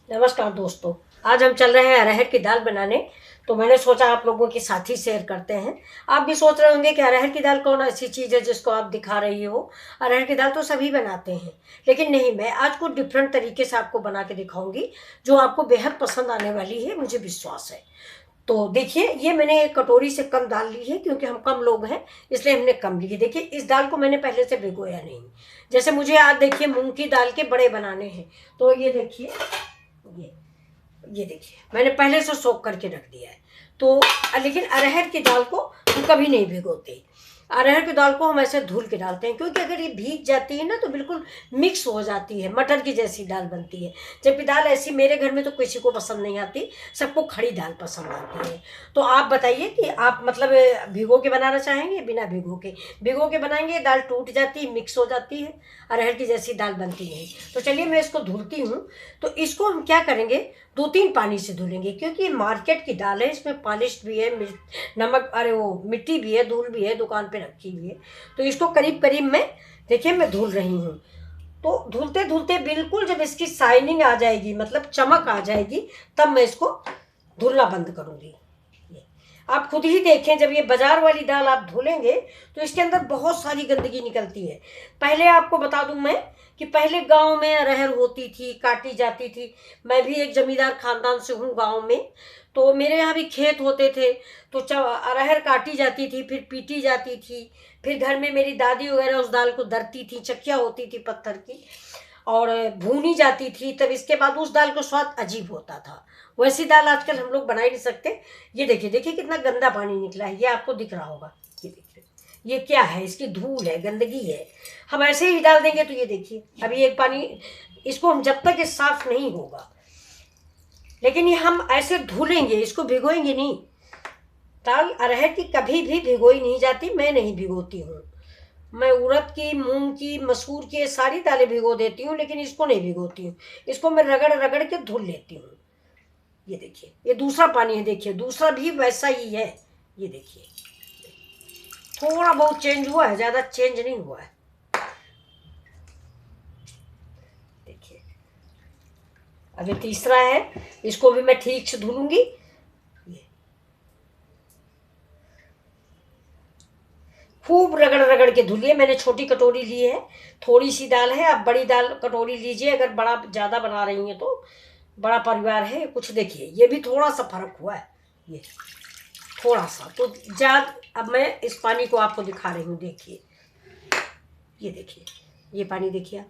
नमस्कार दोस्तों। आज हम चल रहे हैं अरहर की दाल बनाने। तो मैंने सोचा आप लोगों के साथ ही शेयर करते हैं। आप भी सोच रहे होंगे कि अरहर की दाल कौन ऐसी चीज़ है जिसको आप दिखा रही हो। अरहर की दाल तो सभी बनाते हैं, लेकिन नहीं, मैं आज कुछ डिफरेंट तरीके से आपको बना के दिखाऊंगी जो आपको बेहद पसंद आने वाली है, मुझे विश्वास है। तो देखिए, ये मैंने एक कटोरी से कम दाल ली है क्योंकि हम कम लोग हैं, इसलिए हमने कम ली है। देखिए, इस दाल को मैंने पहले से भिगोया नहीं। जैसे मुझे आज देखिए मूंग की दाल के बड़े बनाने हैं, तो ये देखिए, ये ये देखिए मैंने पहले से सोख करके रख दिया है। तो लेकिन अरहर की दाल को हम कभी नहीं भिगोते। अरहर की दाल को हम ऐसे धुल के डालते हैं, क्योंकि अगर ये भीग जाती है ना तो बिल्कुल मिक्स हो जाती है, मटर की जैसी दाल बनती है। जबकि दाल ऐसी मेरे घर में तो किसी को पसंद नहीं आती, सबको खड़ी दाल पसंद आती है। तो आप बताइए कि आप मतलब भिगो के बनाना चाहेंगे बिना भिगो के? भिगो के बनाएंगे दाल टूट जाती है, मिक्स हो जाती है, अरहर की जैसी दाल बनती नहीं। तो चलिए मैं इसको धुलती हूँ। तो इसको हम क्या करेंगे, 2-3 पानी से धुलेंगे, क्योंकि मार्केट की दाल है, इसमें पॉलिश भी है, नमक, अरे वो मिट्टी भी है, धूल भी है, दुकान पे रखी हुई है। तो इसको करीब करीब मैं, देखिए मैं धुल रही हूँ। तो धुलते धुलते बिल्कुल जब इसकी शाइनिंग आ जाएगी, मतलब चमक आ जाएगी, तब मैं इसको धुलना बंद करूँगी। आप खुद ही देखें, जब ये बाजार वाली दाल आप धुलेंगे तो इसके अंदर बहुत सारी गंदगी निकलती है। पहले आपको बता दूं मैं कि पहले गांव में अरहर होती थी, काटी जाती थी। मैं भी एक जमींदार खानदान से हूँ गांव में। तो मेरे यहाँ भी खेत होते थे। तो अरहर काटी जाती थी, फिर पीटी जाती थी, फिर घर में मेरी दादी वगैरह उस दाल को दरती थी, चक्कियाँ होती थी पत्थर की, और भूनी जाती थी। तब इसके बाद उस दाल का स्वाद अजीब होता था। वैसी दाल आजकल हम लोग बना ही नहीं सकते। ये देखिए, देखिए कितना गंदा पानी निकला है, ये आपको दिख रहा होगा। ये देखिए, ये क्या है, इसकी धूल है, गंदगी है। हम ऐसे ही डाल देंगे तो ये देखिए, अभी एक पानी, इसको हम जब तक ये साफ नहीं होगा, लेकिन ये हम ऐसे धुलेंगे, इसको भिगोएंगे नहीं। दाल अरहर की कभी भी भिगोई नहीं जाती, मैं नहीं भिगोती हूँ। मैं उड़द की, मूंग की, मसूर की, सारी दालें भिगो देती हूँ, लेकिन इसको नहीं भिगोती हूँ। इसको मैं रगड़ रगड़ के धुल लेती हूँ। ये देखिए, ये दूसरा पानी है, देखिए दूसरा भी वैसा ही है। ये देखिए, थोड़ा बहुत चेंज हुआ है, ज़्यादा चेंज नहीं हुआ है। देखिए, अब ये तीसरा है, इसको भी मैं ठीक से धुलूंगी। खूब रगड़ रगड़ के धुलिए। मैंने छोटी कटोरी ली है, थोड़ी सी दाल है, आप बड़ी दाल कटोरी लीजिए अगर बड़ा ज़्यादा बना रही हैं तो। बड़ा परिवार है कुछ। देखिए, ये भी थोड़ा सा फर्क हुआ है, ये थोड़ा सा तो ज़्यादा। अब मैं इस पानी को आपको दिखा रही हूँ, देखिए, ये देखिए, ये पानी देखिए आप,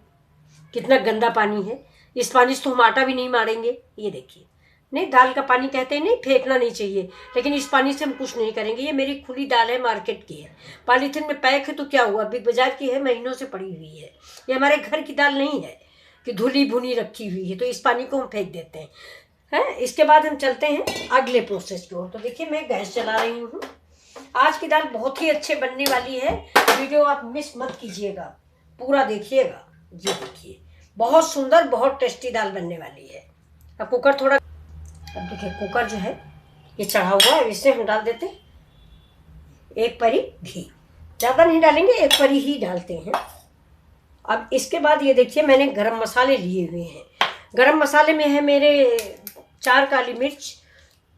कितना गंदा पानी है। इस पानी से तो हम आटा भी नहीं मारेंगे। ये देखिए, नहीं, दाल का पानी कहते हैं नहीं, फेंकना नहीं चाहिए, लेकिन इस पानी से हम कुछ नहीं करेंगे। ये मेरी खुली दाल है, मार्केट की है, पॉलीथिन में पैक है, तो क्या हुआ, बिग बाजार की है, महीनों से पड़ी हुई है। ये हमारे घर की दाल नहीं है कि धुली भुनी रखी हुई है। तो इस पानी को हम फेंक देते हैं। इसके बाद हम चलते हैं अगले प्रोसेस की ओर। तो देखिए, मैं गैस चला रही हूँ। आज की दाल बहुत ही अच्छे बनने वाली है, वीडियो आप मिस मत कीजिएगा, पूरा देखिएगा। ये देखिए, बहुत सुंदर, बहुत टेस्टी दाल बनने वाली है। अब कुकर थोड़ा, अब देखिए कुकर जो है ये चढ़ा हुआ है, इससे हम डाल देते हैं एक परी घी। ज़्यादा नहीं डालेंगे, एक परी ही डालते हैं। अब इसके बाद ये देखिए, मैंने गरम मसाले लिए हुए हैं। गरम मसाले में है मेरे 4 काली मिर्च,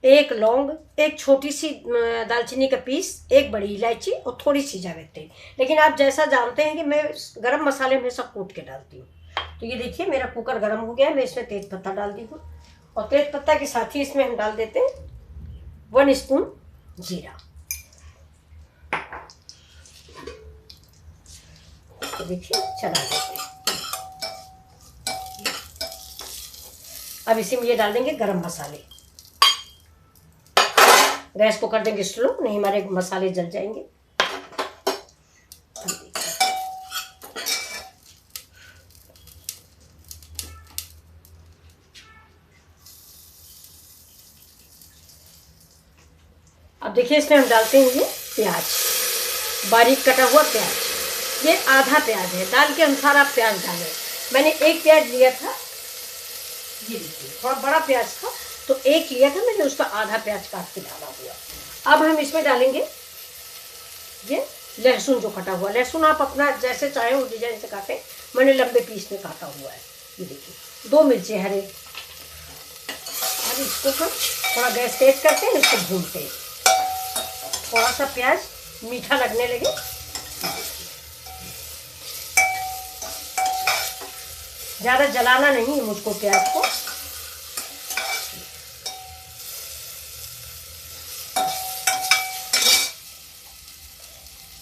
1 लौंग, एक छोटी सी दालचीनी का पीस, 1 बड़ी इलायची और थोड़ी सी जावित्री। लेकिन आप जैसा जानते हैं कि मैं गरम मसाले में सब कूट के डालती हूँ। तो ये देखिए, मेरा कुकर गर्म हो गया है, मैं इसमें तेज पत्ता डाल दी हूँ, और तेज पत्ता के साथ ही इसमें हम डाल देते हैं 1 स्पून जीरा। तो देखिए, चला देते हैं। अब इसी में ये डाल देंगे गरम मसाले। गैस को कर देंगे स्लो, नहीं हमारे मसाले जल जाएंगे। अब देखिए, इसमें हम डालते हैं ये प्याज, बारीक कटा हुआ प्याज। ये आधा प्याज है, दाल के अनुसार आप प्याज डालें। मैंने 1 प्याज लिया था, ये देखिए थोड़ा बड़ा प्याज था, तो 1 लिया था मैंने, उसका आधा प्याज काट के डाला हुआ। अब हम इसमें डालेंगे ये लहसुन जो कटा हुआ। लहसुन आप अपना जैसे चाहे उस डिजाइन से काटें, मैंने लंबे पीस में काटा हुआ है। ये देखिए, 2 मिर्ची हरे, अब इसको हम थोड़ा गैस तेज करते हैं, इसको भूनते हैं। थोड़ा सा प्याज मीठा लगने लगे, ज़्यादा जलाना नहीं है मुझको प्याज को।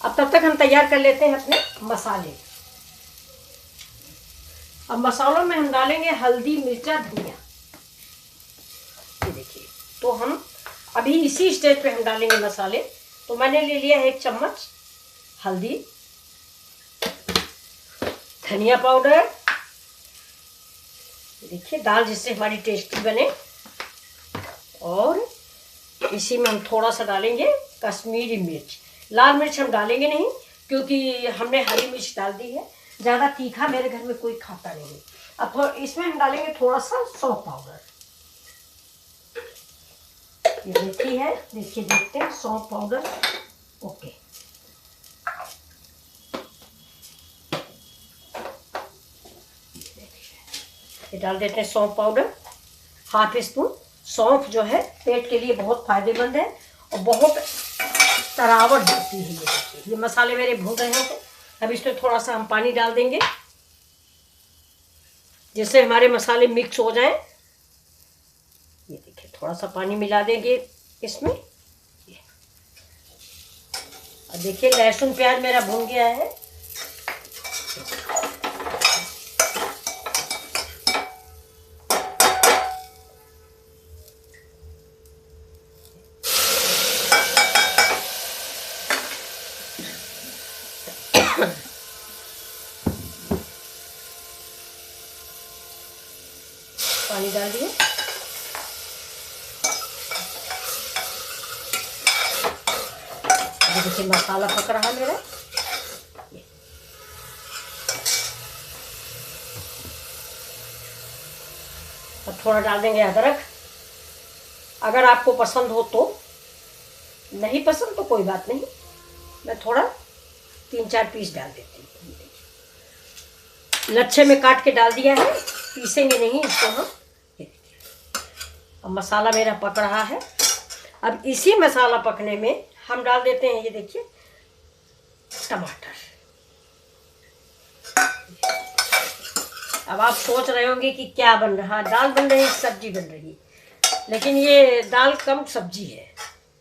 अब तब तक हम तैयार कर लेते हैं अपने मसाले। अब मसालों में हम डालेंगे हल्दी, मिर्चा, धनिया। ये देखिए, तो हम अभी इसी स्टेज पे हम डालेंगे मसाले। तो मैंने ले लिया है 1 चम्मच हल्दी, धनिया पाउडर, देखिए दाल जिससे हमारी टेस्टी बने। और इसी में हम थोड़ा सा डालेंगे कश्मीरी मिर्च। लाल मिर्च हम डालेंगे नहीं क्योंकि हमने हरी मिर्च डाल दी है, ज़्यादा तीखा मेरे घर में कोई खाता नहीं। अब इसमें हम डालेंगे थोड़ा सा सौंफ पाउडर। ये मेथी है, देखिए देखते हैं, सौंफ पाउडर। ओके, ये डाल देते हैं सौंफ पाउडर, ½ स्पून। सौंफ जो है पेट के लिए बहुत फायदेमंद है और बहुत तरावट देती है। ये देखिए, ये मसाले मेरे भून रहे हैं। अब इसमें थोड़ा सा हम पानी डाल देंगे जिससे हमारे मसाले मिक्स हो जाएं। ये देखिए, थोड़ा सा पानी मिला देंगे इसमें। और देखिए लहसुन प्याज मेरा भून गया है। पानी डाल दिए। देखिए मसाला पक रहा मेरा। अब थोड़ा डाल देंगे अदरक, अगर आपको पसंद हो तो। नहीं पसंद तो कोई बात नहीं, मैं थोड़ा 3-4 पीस डाल देती हूँ। लच्छे में काट के डाल दिया है, पीसेंगे नहीं इसको हम। अब मसाला मेरा पक रहा है। अब इसी मसाला पकने में हम डाल देते हैं, ये देखिए, टमाटर। अब आप सोच रहे होंगे कि क्या बन रहा है, दाल बन रही है, सब्जी बन रही है, लेकिन ये दाल कम सब्जी है।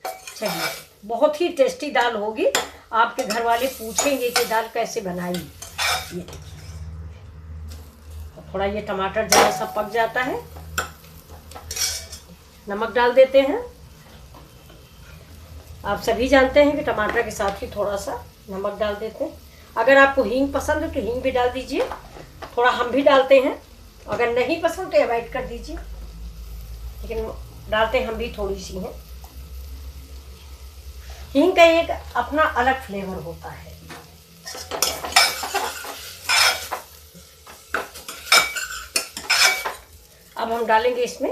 चलिए, बहुत ही टेस्टी दाल होगी। आपके घर वाले पूछेंगे कि दाल कैसे बनाई। ये देखिए, थोड़ा ये टमाटर जरा सा पक जाता है, नमक डाल देते हैं। आप सभी जानते हैं कि टमाटर के साथ ही थोड़ा सा नमक डाल देते हैं। अगर आपको हींग पसंद है तो हींग भी डाल दीजिए, थोड़ा हम भी डालते हैं। अगर नहीं पसंद तो अवॉइड कर दीजिए, लेकिन डालते हम भी थोड़ी सी हैं। हींग का एक अपना अलग फ्लेवर होता है। अब हम डालेंगे इसमें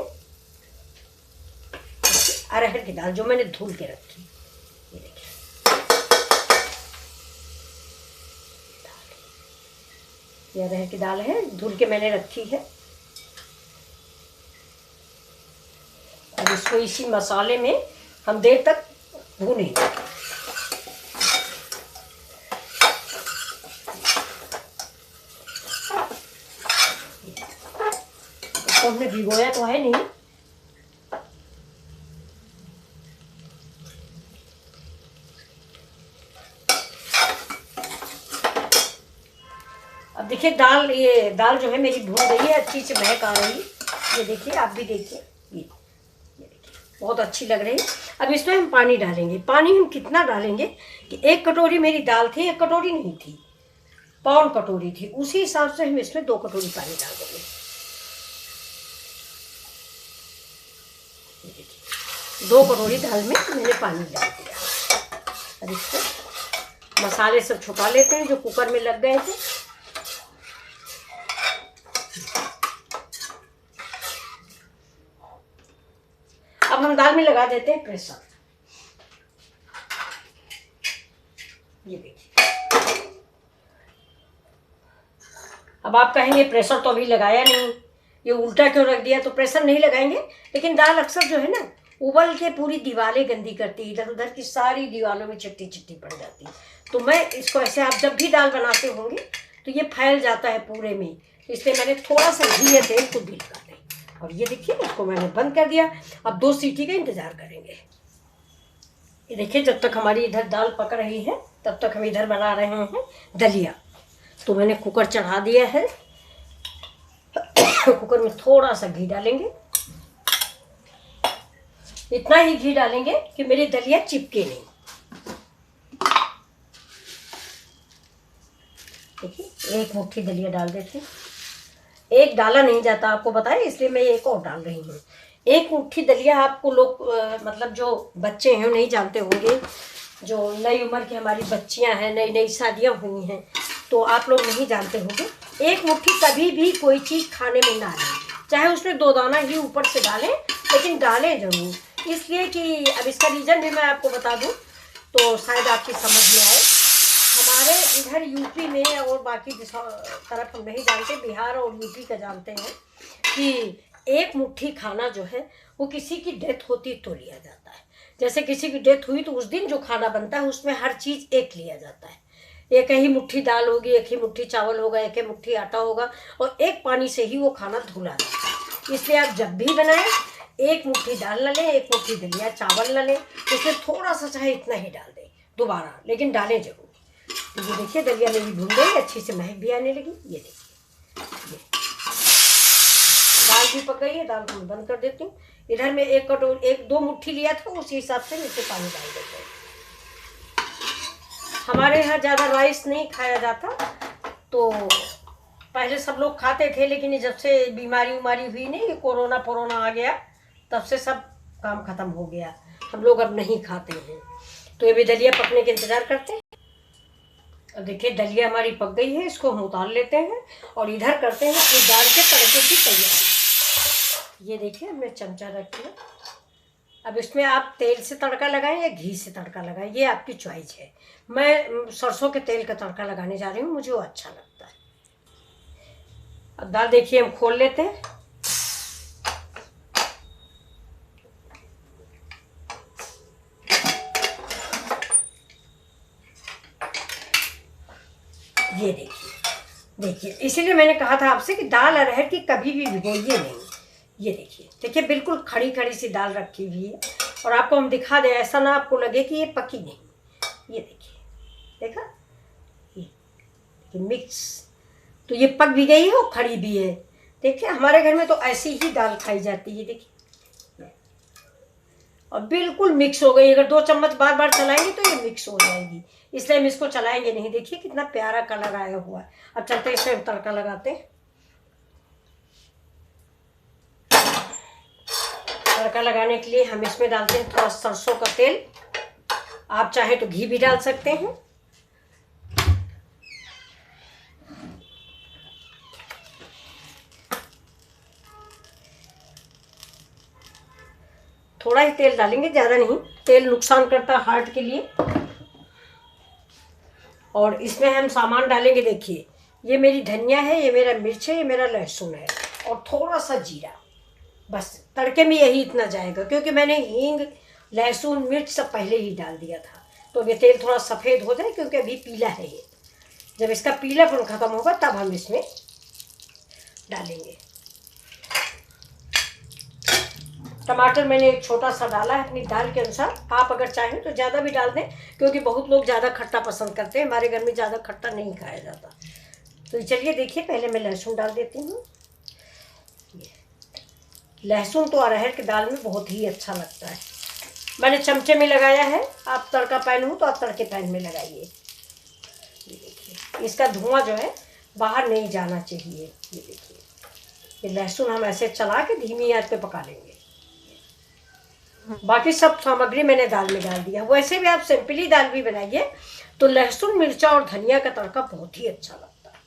अरहर की दाल जो मैंने धुल के रखी। ये देखिए, ये अरहर की दाल है, धुल के मैंने रखी है। अब इसको इसी मसाले में हम देर तक भूनेंगे। इसको हमने भिगोया तो है नहीं। अब देखिए दाल, ये दाल जो है मेरी भून गई है, अच्छी से महक आ रही है। ये देखिए, आप भी देखिए, ये देखिए बहुत अच्छी लग रही है। अब इसमें हम पानी डालेंगे। पानी हम कितना डालेंगे कि 1 कटोरी मेरी दाल थी, 1 कटोरी नहीं थी, 1 कटोरी थी, उसी हिसाब से हम इसमें 2 कटोरी पानी डाल देंगे। ये देखिए, 2 कटोरी दाल में मैंने पानी डाल दिया। अब इसको मसाले सब छुपा लेते हैं जो कुकर में लग गए थे। अब हम दाल में लगा देते हैं प्रेशर। ये देखिए, अब आप कहेंगे प्रेशर तो अभी लगाया नहीं, ये उल्टा क्यों रख दिया, तो प्रेशर नहीं लगाएंगे। लेकिन दाल अक्सर जो है ना उबल के पूरी दीवारें गंदी करती है, इधर उधर की सारी दीवारों में चिट्टी चिट्टी पड़ जाती है। तो मैं इसको ऐसे, आप जब भी दाल बनाते होंगे तो ये फैल जाता है पूरे में, तो इसलिए मैंने थोड़ा सा घी या तेल को बिल कर दें। और ये देखिए इसको मैंने बंद कर दिया। अब 2 सीटी का इंतज़ार करेंगे। ये देखिए जब तक हमारी इधर दाल पक रही है तब तक हम इधर बना रहे हैं दलिया। तो मैंने कुकर चढ़ा दिया है। कुकर में थोड़ा सा घी डालेंगे, इतना ही घी डालेंगे कि मेरी दलिया चिपके नहीं। देखिए 1 मुट्ठी दलिया डाल देते हैं। एक डाला नहीं जाता आपको बताएं, इसलिए मैं एक और डाल रही हूँ। 1 मुट्ठी दलिया आपको लोग मतलब जो बच्चे हैं नहीं जानते होंगे, जो नई उम्र की हमारी बच्चियां हैं, नई नई शादियां हुई हैं, तो आप लोग नहीं जानते होंगे। 1 मुट्ठी कभी भी कोई चीज़ खाने में ना डालें, चाहे उसमें 2 दाना ही ऊपर से डालें, लेकिन डालें ज़रूर। इसलिए कि अब इसका रीज़न भी मैं आपको बता दूं तो शायद आपकी समझ में आए। हमारे इधर यूपी में और बाकी तरफ हम नहीं जानते, बिहार और यूपी का जानते हैं कि 1 मुट्ठी खाना जो है वो किसी की डेथ होती तो लिया जाता है। जैसे किसी की डेथ हुई तो उस दिन जो खाना बनता है उसमें हर चीज़ एक लिया जाता है। 1 ही मुट्ठी दाल होगी, 1 ही मुट्ठी चावल होगा, 1 ही मुट्ठी आटा होगा, और 1 पानी से ही वो खाना धुला जाता है। इसलिए आप जब भी बनाएं 1 मुट्ठी दाल न लें, 1 मुट्ठी दलिया चावल न लें, उसमें थोड़ा सा चाहे इतना ही डाल दें दोबारा, लेकिन डालें जरूर। तो ये देखिए दलिया मेरी भून गई, अच्छी से महक भी आने लगी। ये देखिए दाल भी पक गई है। दाल को मैं बंद कर देती हूँ। इधर में 1-2 मुट्ठी लिया था, उसी हिसाब से नीचे पानी डाल देते हैं। हमारे यहाँ ज़्यादा राइस नहीं खाया जाता, तो पहले सब लोग खाते थे, लेकिन जब से बीमारी हुई नहीं, कोरोना आ गया, तब से सब काम ख़त्म हो गया। हम लोग अब नहीं खाते हैं। तो ये भी दलिया पकने के इंतज़ार करते हैं। अब देखिए दलिया हमारी पक गई है, इसको हम उतार लेते हैं और इधर करते हैं अपनी दाल के तड़के की तैयारी। ये देखिए हमने चमचा रखी है। अब इसमें आप तेल से तड़का लगाएं या घी से तड़का लगाएं, ये आपकी चॉइस है। मैं सरसों के तेल का तड़का लगाने जा रही हूँ, मुझे वो अच्छा लगता है। अब दाल देखिए हम खोल लेते हैं। ये देखिए इसीलिए मैंने कहा था आपसे कि दाल अरहर की कभी भी भिगोइए नहीं। ये देखिए बिल्कुल खड़ी खड़ी सी दाल रखी हुई है, और आपको हम दिखा दें, ऐसा ना आपको लगे कि ये पकी नहीं। ये देखिए, देखा, ये मिक्स, तो ये पक भी गई है और खड़ी भी है। देखिए हमारे घर में तो ऐसी ही दाल खाई जाती है। देखिए और बिल्कुल मिक्स हो गई। अगर 2 चम्मच बार बार चलाएंगे तो ये मिक्स हो जाएगी, इसलिए हम इसको चलाएंगे नहीं। देखिए कितना प्यारा कलर आया हुआ है। अब चलते हैं इसमें तड़का लगाते हैं। तड़का लगाने के लिए हम इसमें डालते हैं थोड़ा सरसों का तेल। आप चाहे तो घी भी डाल सकते हैं। थोड़ा ही तेल डालेंगे, ज़्यादा नहीं, तेल नुकसान करता है हार्ट के लिए। और इसमें हम सामान डालेंगे, देखिए ये मेरी धनिया है, ये मेरा मिर्च है, ये मेरा लहसुन है, और थोड़ा सा जीरा। बस तड़के में यही इतना जाएगा, क्योंकि मैंने हींग लहसुन मिर्च सब पहले ही डाल दिया था। तो ये तेल थोड़ा सफ़ेद हो जाए, क्योंकि अभी पीला है ये। जब इसका पीलापन ख़त्म होगा तब हम इसमें डालेंगे। टमाटर मैंने एक छोटा सा डाला है अपनी दाल के अनुसार। आप अगर चाहें तो ज़्यादा भी डाल दें, क्योंकि बहुत लोग ज़्यादा खट्टा पसंद करते हैं। हमारे घर में ज़्यादा खट्टा नहीं खाया जाता। तो चलिए देखिए, पहले मैं लहसुन डाल देती हूँ। लहसुन तो अरहर की दाल में बहुत ही अच्छा लगता है। मैंने चमचे में लगाया है, आप तड़का पैन हो तो आप तड़के पैन में लगाइए। ये देखिए इसका धुआं जो है बाहर नहीं जाना चाहिए। ये देखिए ये लहसुन हम ऐसे चला के धीमी आंच पे पका लेंगे। बाकी सब सामग्री मैंने दाल में डाल दिया। वैसे भी आप सिंपली दाल भी बनाइए तो लहसुन मिर्चा और धनिया का तड़का बहुत ही अच्छा लगता है।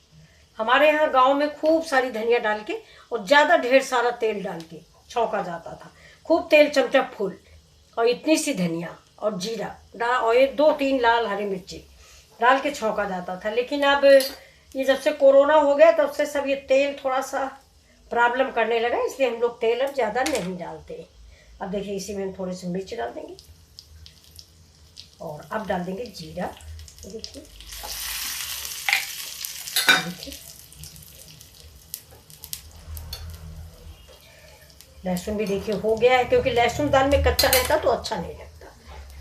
हमारे यहाँ गांव में खूब सारी धनिया डाल के और ज़्यादा ढेर सारा तेल डाल के छौंका जाता था। खूब तेल चमचा फुल, और इतनी सी धनिया और जीरा डाल, और ये 2-3 लाल हरी मिर्ची डाल के छौंका जाता था। लेकिन अब ये जब से कोरोना हो गया तब से सब ये तेल थोड़ा सा प्रॉब्लम करने लगा, इसलिए हम लोग तेल अब ज़्यादा नहीं डालते। अब देखिए इसी में हम थोड़े से मिर्च डाल देंगे और अब डाल देंगे जीरा। देखिए देखिए लहसुन भी देखिए हो गया है, क्योंकि लहसुन दाल में कच्चा रहता तो अच्छा नहीं लगता।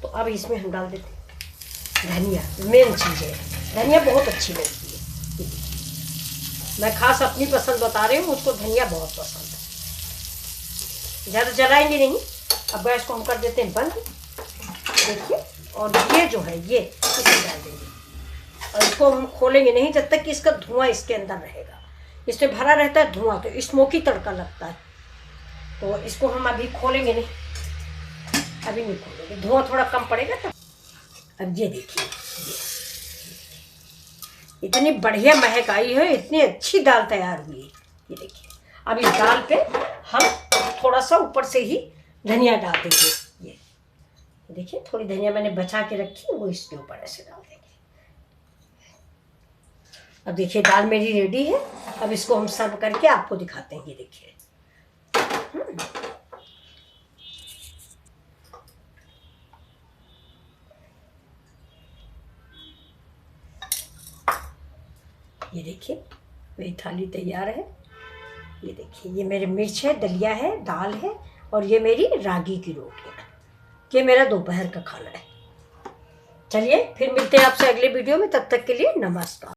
तो अब इसमें हम डाल देते हैं धनिया। मेन चीज़ है धनिया, बहुत अच्छी लगती है। मैं खास अपनी पसंद बता रही हूँ, मुझको धनिया बहुत पसंद है। ज़्यादा जलाएंगे नहीं। अब गैस को हम कर देते हैं बंद। देखिए, और ये जो है ये इसे डाल देंगे और इसको हम खोलेंगे नहीं जब तक कि इसका धुआं इसके अंदर रहेगा। इसमें भरा रहता है धुआं, तो स्मोकी तड़का लगता है। तो इसको हम अभी खोलेंगे नहीं, अभी नहीं खोलेंगे, धुआं थोड़ा कम पड़ेगा तब। अब ये देखिए इतनी बढ़िया महक आई है, इतनी अच्छी दाल तैयार हुई है। ये देखिए अब इस दाल पे हम थोड़ा सा ऊपर से ही धनिया डाल देंगे। ये देखिए थोड़ी धनिया मैंने बचा के रखी, वो इसके ऊपर ऐसे डाल देंगे। अब देखिए दाल मेरी रेडी है। अब इसको हम सर्व करके आपको दिखाते हैं। ये देखिए ये देखिए मेरी थाली तैयार है। ये देखिए ये मेरे मिर्च है, दलिया है, दाल है और ये मेरी रागी की रोटी है। ये मेरा दोपहर का खाना है। चलिए फिर मिलते हैं आपसे अगले वीडियो में, तब तक के लिए नमस्कार।